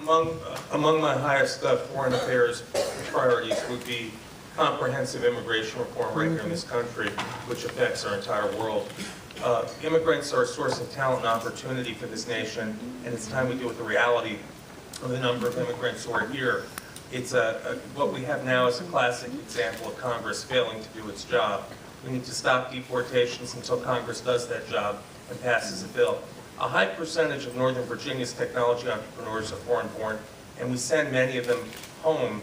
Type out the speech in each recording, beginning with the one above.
among my highest foreign affairs priorities would be comprehensive immigration reform right here in this country, which affects our entire world. Immigrants are a source of talent and opportunity for this nation, and it's time we deal with the reality of the number of immigrants who are here. It's what we have now is a classic example of Congress failing to do its job. We need to stop deportations until Congress does that job and passes a bill. A high percentage of Northern Virginia's technology entrepreneurs are foreign-born, and we send many of them home,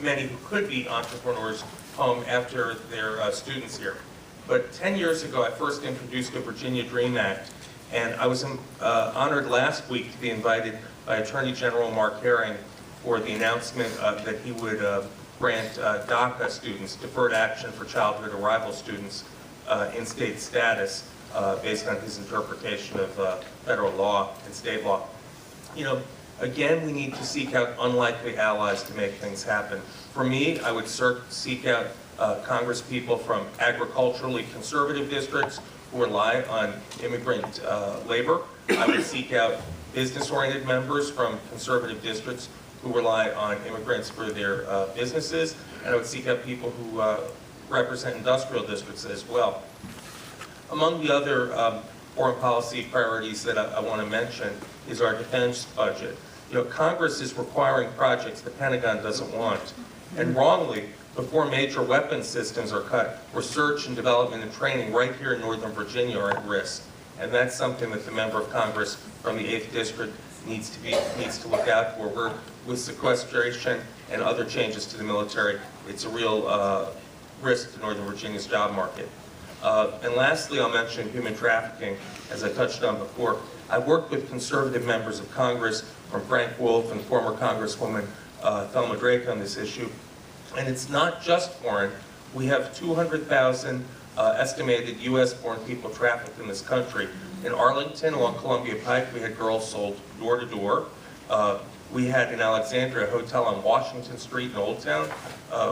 many who could be entrepreneurs, home after they're students here. But 10 years ago, I first introduced the Virginia Dream Act, and I was honored last week to be invited by Attorney General Mark Herring for the announcement that he would grant DACA students, deferred action for childhood arrival students, in-state status based on his interpretation of federal law and state law. You know, again, we need to seek out unlikely allies to make things happen. For me, I would seek out Congress people from agriculturally conservative districts who rely on immigrant labor. I would seek out business-oriented members from conservative districts who rely on immigrants for their businesses, and I would seek out people who represent industrial districts as well. Among the other foreign policy priorities that I want to mention is our defense budget. You know, Congress is requiring projects the Pentagon doesn't want, and wrongly, before major weapons systems are cut, research and development and training right here in Northern Virginia are at risk. And that's something that the member of Congress from the 8th District needs to look out for. We're, with sequestration and other changes to the military, it's a real risk to Northern Virginia's job market. And lastly, I'll mention human trafficking, as I touched on before. I worked with conservative members of Congress, from Frank Wolf and former Congresswoman Thelma Drake on this issue. And it's not just foreign. We have 200,000 estimated U.S.-born people trafficked in this country. In Arlington, along Columbia Pike, we had girls sold door to door. We had in Alexandria a hotel on Washington Street in Old Town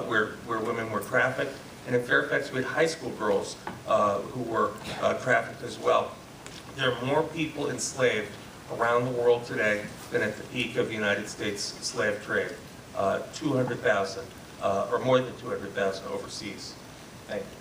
where women were trafficked. And in Fairfax, we had high school girls who were trafficked as well. There are more people enslaved around the world today than at the peak of the United States slave trade. 200,000, or more than 200,000 overseas. Thank you.